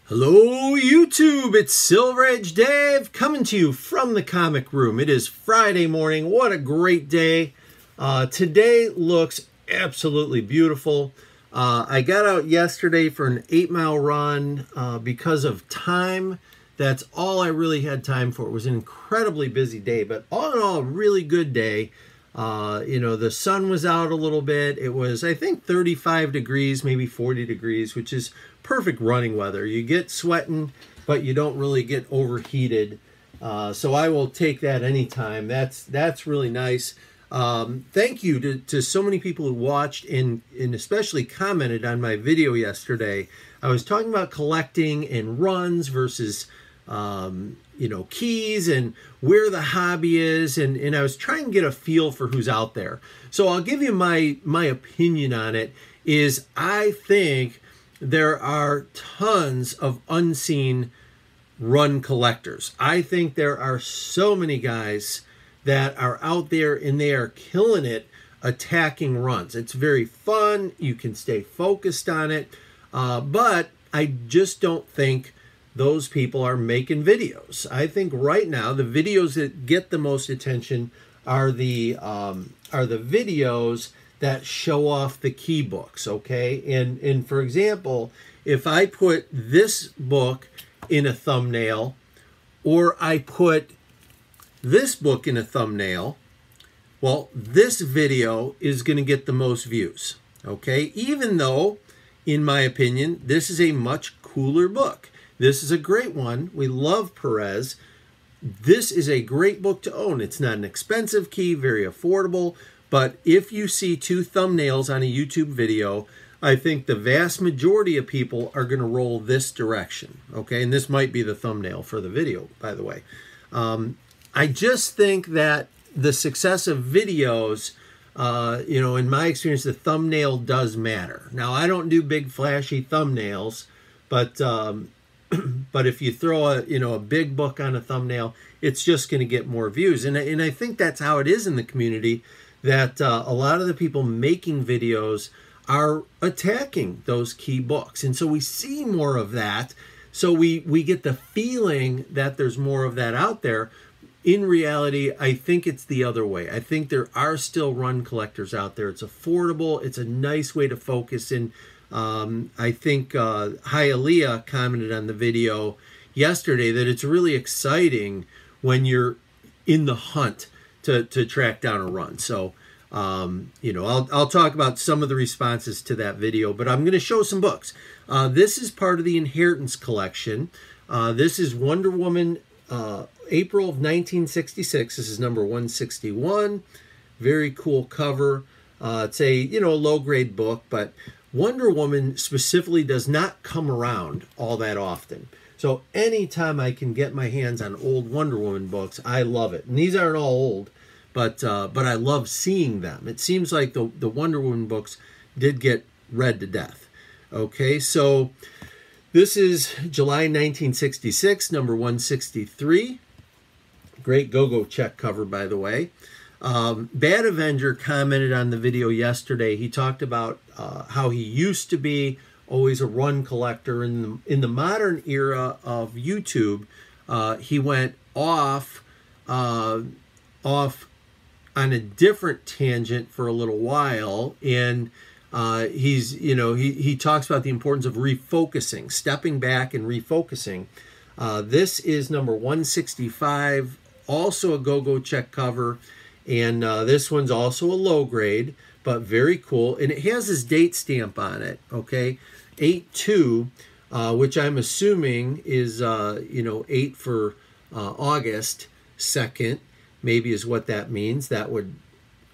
Hello YouTube, it's Silver Edge Dave coming to you from the comic room. It is Friday morning. What a great day. Today looks absolutely beautiful. I got out yesterday for an 8-mile run because of time. That's all I really had time for. It was an incredibly busy day, but all in all, a really good day. The sun was out a little bit. It was, I think, 35 degrees, maybe 40 degrees, which is perfect running weather. You get sweating, but you don't really get overheated. So I will take that anytime. That's really nice. Thank you to so many people who watched and especially commented on my video yesterday. I was talking about collecting and runs versus keys and where the hobby is, and I was trying to get a feel for who's out there. So I'll give you my opinion on it. Is I think there are tons of unseen run collectors. I think there are so many guys that are out there and they are killing it attacking runs. It's very fun. You can stay focused on it. But I just don't think those people are making videos. I think right now the videos that get the most attention are the videos that show off the key books, okay? And for example, if I put this book in a thumbnail or I put this book in a thumbnail, well, this video is going to get the most views, okay? Even though, in my opinion, this is a much cooler book. This is a great one. We love Perez. This is a great book to own. It's not an expensive key, very affordable. But if you see two thumbnails on a YouTube video, I think the vast majority of people are going to roll this direction. Okay, and this might be the thumbnail for the video, by the way. I just think that the success of videos, in my experience, the thumbnail does matter. Now, I don't do big flashy thumbnails, but if you throw a big book on a thumbnail, it's just going to get more views. And I think that's how it is in the community, that a lot of the people making videos are attacking those key books. And so we see more of that. So we get the feeling that there's more of that out there. In reality, I think it's the other way. I think there are still run collectors out there. It's affordable. It's a nice way to focus. And I think Hialeah commented on the video yesterday that it's really exciting when you're in the hunt to track down a run. So, I'll talk about some of the responses to that video, but I'm going to show some books. This is part of the Inheritance collection. This is Wonder Woman, April of 1966. This is number 161. Very cool cover. It's a, low-grade book, but Wonder Woman specifically does not come around all that often. So anytime I can get my hands on old Wonder Woman books, I love it. And these aren't all old, but I love seeing them. It seems like the Wonder Woman books did get read to death. Okay, so this is July 1966, number 163. Great go-go check cover, by the way. Bad Avenger commented on the video yesterday. He talked about how he used to be always a run collector. In the modern era of YouTube, he went off on a different tangent for a little while, and he talks about the importance of refocusing, stepping back and refocusing. This is number 165, also a go-go check cover. And this one's also a low grade, but very cool. And it has his date stamp on it, okay? 8/2, which I'm assuming is, 8 for August 2nd, maybe is what that means. That would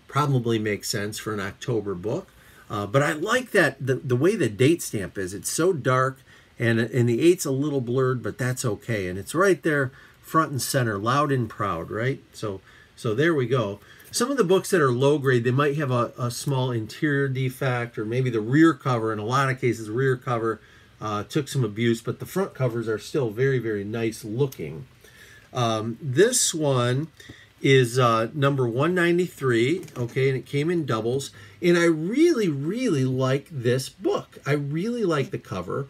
probably make sense for an October book. But I like that, the way the date stamp is. It's so dark, and the 8's a little blurred, but that's okay. And it's right there, front and center, loud and proud, right? So there we go. Some of the books that are low grade, they might have a small interior defect, or maybe the rear cover, in a lot of cases, the rear cover took some abuse, but the front covers are still very, very nice looking. This one is number 193, okay, and it came in doubles. And I really, really like this book. I really like the cover.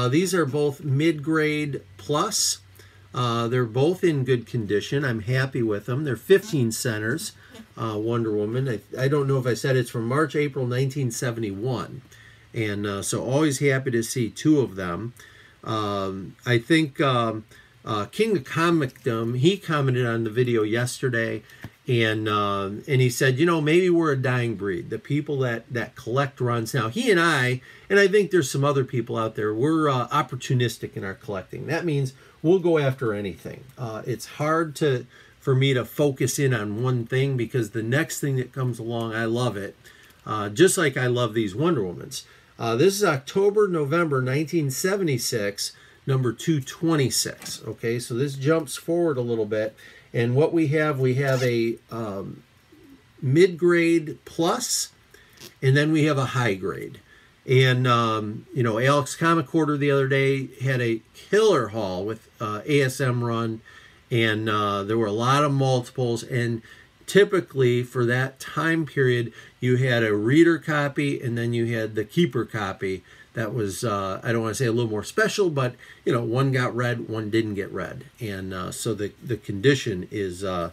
These are both mid-grade plus. They're both in good condition. I'm happy with them. They're 15 centers. Wonder Woman. I don't know if I said it's from March, April 1971. And so always happy to see two of them. I think King of Comicdom, he commented on the video yesterday, and he said, you know, maybe we're a dying breed. The people that collect runs. Now, he and I think there's some other people out there, we're opportunistic in our collecting. That means we'll go after anything. It's hard for me to focus in on one thing, because the next thing that comes along, I love it. Just like I love these Wonder Womans. This is October, November 1976, number 226. Okay, so this jumps forward a little bit. And what we have a mid-grade plus, and then we have a high grade. And, you know, Alex Comic Quarter the other day had a killer haul with ASM run, and there were a lot of multiples. And typically for that time period, you had a reader copy, and then you had the keeper copy. That was, I don't want to say a little more special, but, you know, one got read, one didn't get read. And so the condition is better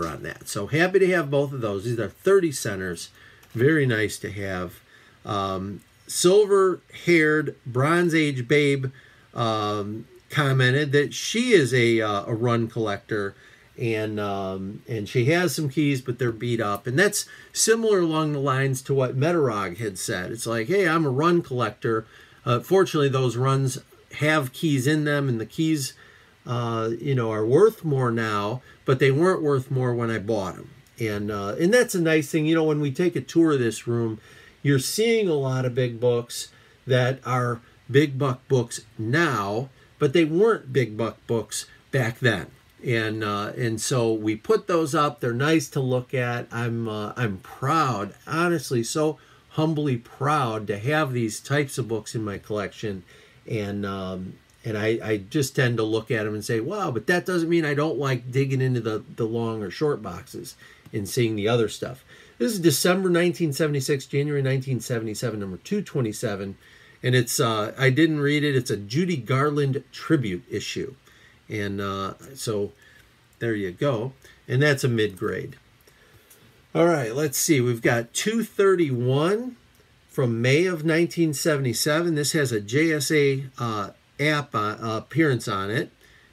on that. So happy to have both of those. These are 30 centers. Very nice to have. Silver-haired Bronze Age Babe commented that she is a run collector. And she has some keys, but they're beat up. And that's similar along the lines to what Metarog had said. It's like, hey, I'm a run collector. Fortunately, those runs have keys in them, and the keys, you know, are worth more now, but they weren't worth more when I bought them. And that's a nice thing. You know, when we take a tour of this room, you're seeing a lot of big books that are big buck books now, but they weren't big buck books back then. And so we put those up. They're nice to look at. I'm proud, honestly, so humbly proud to have these types of books in my collection. And I just tend to look at them and say, wow, but that doesn't mean I don't like digging into the long or short boxes and seeing the other stuff. This is December 1976, January 1977, number 227. And it's, I didn't read it. It's a Judy Garland tribute issue. And so there you go. And that's a mid-grade. All right, let's see. We've got 231 from May of 1977. This has a JSA app appearance on it.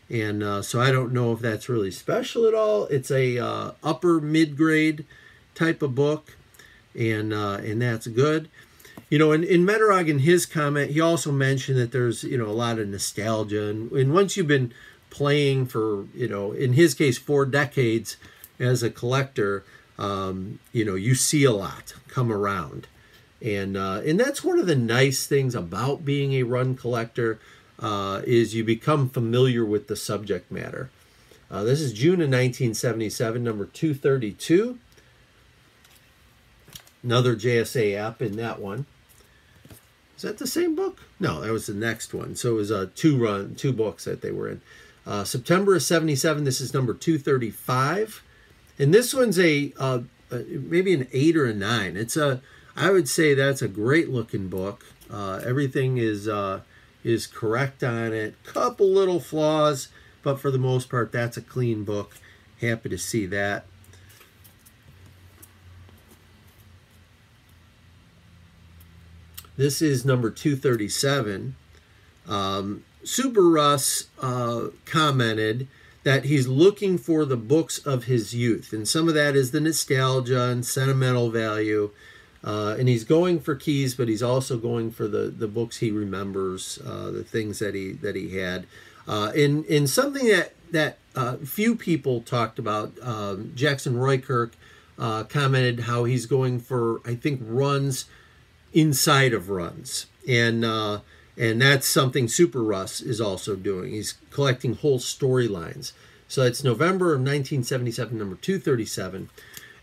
And so I don't know if that's really special at all. It's a upper mid-grade type of book. And that's good. You know, in Metarog, in his comment, he also mentioned that there's, you know, a lot of nostalgia. And once you've been playing for, you know, in his case, 4 decades as a collector, you know, you see a lot come around. And that's one of the nice things about being a run collector, is you become familiar with the subject matter. This is June of 1977, number 232. Another JSA app in that one. Is that the same book? No, that was the next one. So it was two books that they were in. September of 77, this is number 235. And this one's maybe an 8 or a 9. I would say that's a great looking book. Everything is correct on it. Couple little flaws, but for the most part, that's a clean book. Happy to see that. This is number 237. Super Russ commented that he's looking for the books of his youth. And some of that is the nostalgia and sentimental value. And he's going for keys, but he's also going for the books he remembers, the things that he had. In something that few people talked about, Jackson Roykirk commented how he's going for, I think, runs inside of runs. And that's something Super Russ is also doing. He's collecting whole storylines. So it's November of 1977, number 237.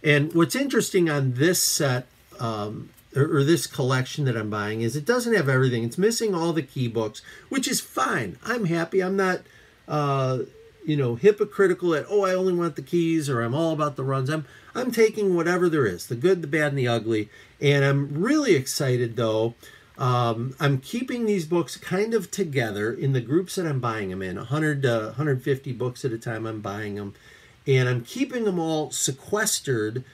And what's interesting on this set, or this collection that I'm buying, is it doesn't have everything. It's missing all the key books, which is fine. I'm happy. I'm not, you know, hypocritical that, oh, I only want the keys, or I'm all about the runs. I'm taking whatever there is, the good, the bad, and the ugly. And I'm really excited, though, I'm keeping these books kind of together in the groups that I'm buying them in, 100 to 150 books at a time I'm buying them. And I'm keeping them all sequestered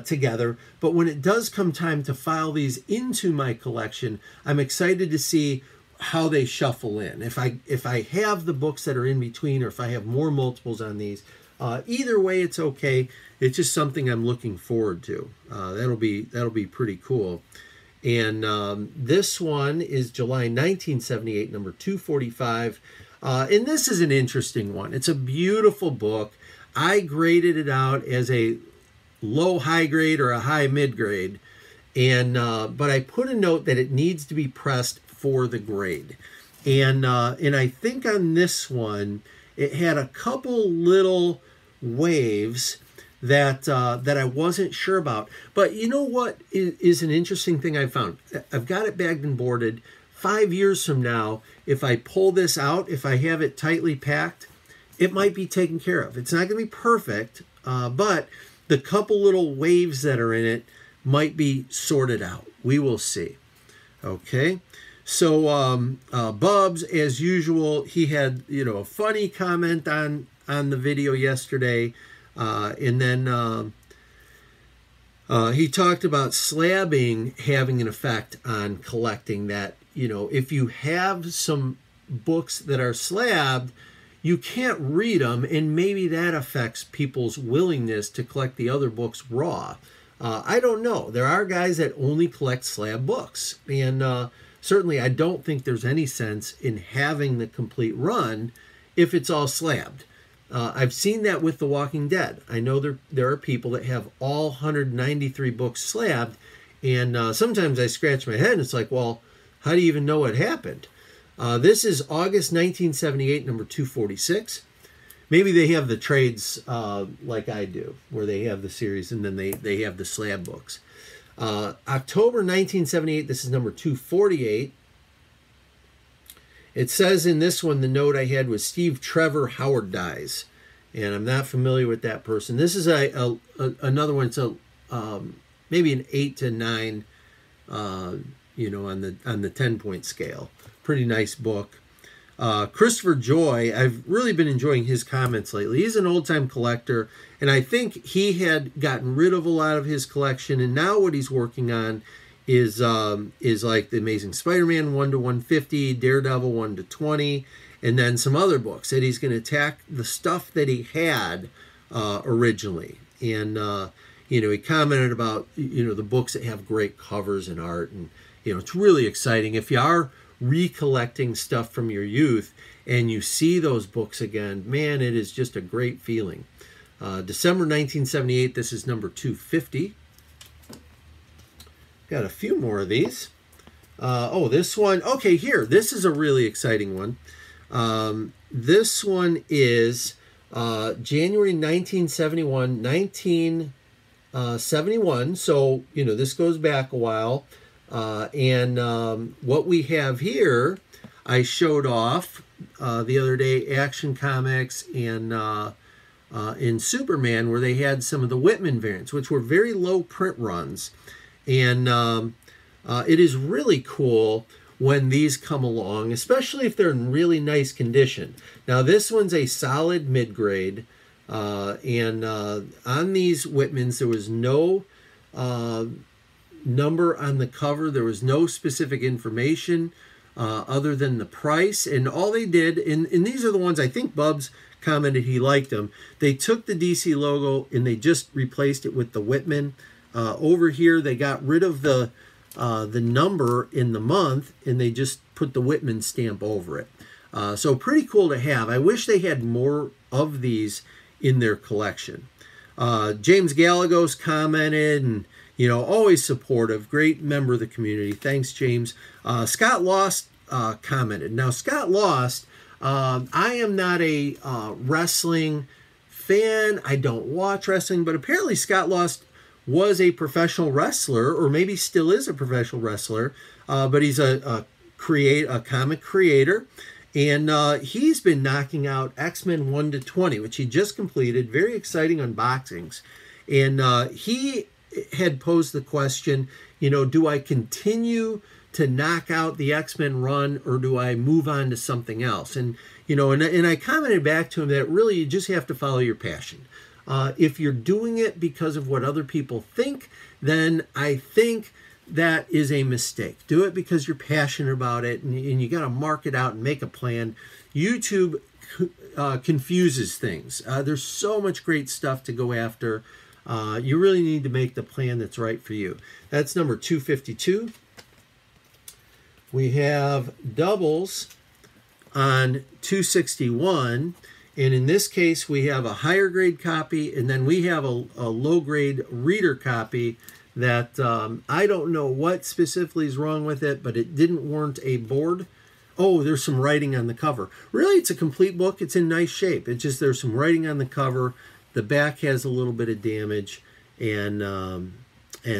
together. But when it does come time to file these into my collection, I'm excited to see how they shuffle in. If I have the books that are in between, or if I have more multiples on these, either way it's okay. It's just something I'm looking forward to. That'll be pretty cool. And this one is July 1978, number 245. And this is an interesting one. It's a beautiful book. I graded it out as a low high grade or a high mid grade. And but I put a note that it needs to be pressed for the grade. And I think on this one, it had a couple little waves that I wasn't sure about. But you know what is an interesting thing I found? I've got it bagged and boarded. 5 years from now, if I pull this out, if I have it tightly packed, it might be taken care of. It's not going to be perfect, but the couple little waves that are in it might be sorted out. We will see. Okay. So Bubs, as usual, he had a funny comment on the video yesterday. And then he talked about slabbing having an effect on collecting, that, if you have some books that are slabbed, you can't read them, and maybe that affects people's willingness to collect the other books raw. I don't know. There are guys that only collect slab books, and certainly I don't think there's any sense in having the complete run if it's all slabbed. I've seen that with The Walking Dead. I know there are people that have all 193 books slabbed, and sometimes I scratch my head and it's like, well, how do you even know what happened? This is August 1978, number 246. Maybe they have the trades like I do, where they have the series and then they have the slab books. October 1978, this is number 248. It says in this one, the note I had was Steve Trevor Howard dies. And I'm not familiar with that person. This is another one. It's maybe an 8 to 9, on the 10-point scale. Pretty nice book. Christopher Joy, I've really been enjoying his comments lately. He's an old-time collector, and I think he had gotten rid of a lot of his collection, and now what he's working on is like the Amazing Spider-Man 1 to 150, Daredevil 1 to 20, and then some other books that he's going to attack the stuff that he had originally. And he commented about the books that have great covers and art, and it's really exciting. If you are recollecting stuff from your youth and you see those books again, man, it is just a great feeling. December 1978, this is number 250. Got a few more of these. This one. Okay, here. This is a really exciting one. This one is January 1971. 1971. So, this goes back a while. And what we have here, I showed off the other day, Action Comics and in Superman, where they had some of the Whitman variants, which were very low print runs. And it is really cool when these come along, especially if they're in really nice condition. Now, this one's a solid mid-grade. And on these Whitmans, there was no number on the cover. There was no specific information other than the price. And all they did, and these are the ones I think Bubs commented he liked them. They took the DC logo and they just replaced it with the Whitman. Over here, they got rid of the number in the month, and they just put the Whitman stamp over it. So pretty cool to have. I wish they had more of these in their collection. James Gallegos commented, and always supportive, great member of the community. Thanks, James. Scott Lost commented. Now, Scott Lost, I am not a wrestling fan. I don't watch wrestling, but apparently Scott Lost was a professional wrestler, or maybe still is a professional wrestler, but he's a comic creator, and he's been knocking out X-Men 1 to 20, which he just completed. Very exciting unboxings. And he had posed the question, do I continue to knock out the X-Men run, or do I move on to something else? And and I commented back to him that really you just have to follow your passion. If you're doing it because of what other people think, then I think that is a mistake. Do it because you're passionate about it, and you got to mark it out and make a plan. YouTube confuses things. There's so much great stuff to go after. You really need to make the plan that's right for you. That's number 252. We have doubles on 261. And in this case, we have a higher grade copy, and then we have a low grade reader copy that I don't know what specifically is wrong with it, but it didn't warrant a board. Oh, there's some writing on the cover. Really, it's a complete book. It's in nice shape. It's just there's some writing on the cover. The back has a little bit of damage, and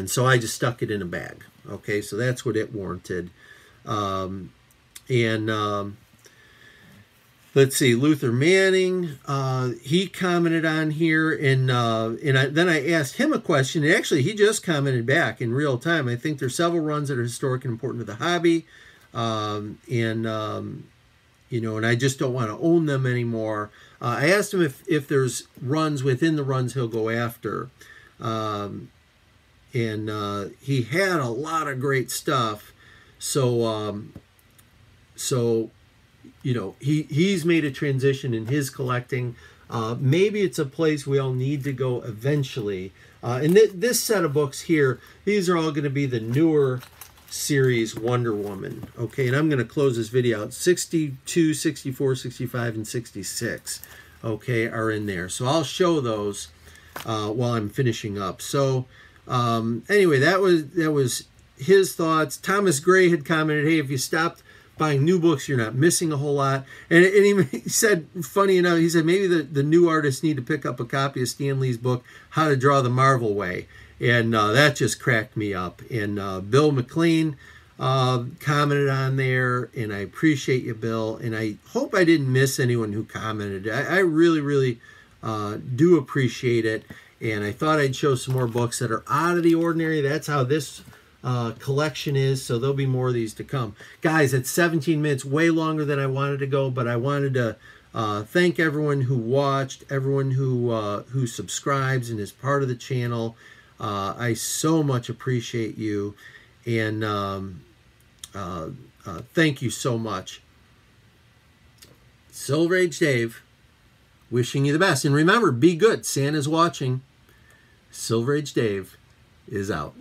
so I just stuck it in a bag. Okay, so that's what it warranted. Let's see, Luther Manning, he commented on here, and then I asked him a question, and actually he just commented back in real time. I think there's several runs that are historic and important to the hobby, and I just don't want to own them anymore. I asked him if there's runs within the runs he'll go after, and he had a lot of great stuff, so he's made a transition in his collecting. Maybe it's a place we all need to go eventually. And this set of books here, these are all going to be the newer series Wonder Woman. Okay, and I'm going to close this video out. 62, 64, 65, and 66, okay, are in there. So I'll show those while I'm finishing up. So anyway, that was his thoughts. Thomas Gray had commented, hey, if you stopped buying new books, you're not missing a whole lot. And he said, funny enough, he said maybe the new artists need to pick up a copy of Stan Lee's book, How to Draw the Marvel Way. And that just cracked me up. And Bill McLean commented on there, and I appreciate you, Bill. And I hope I didn't miss anyone who commented. I really, really do appreciate it. And I thought I'd show some more books that are out of the ordinary. That's how this collection is, so there'll be more of these to come. Guys, it's 17 minutes, way longer than I wanted to go, but I wanted to thank everyone who watched, everyone who subscribes and is part of the channel. I so much appreciate you, and thank you so much. Silver Age Dave, wishing you the best. And remember, be good. Santa's watching. Silver Age Dave is out.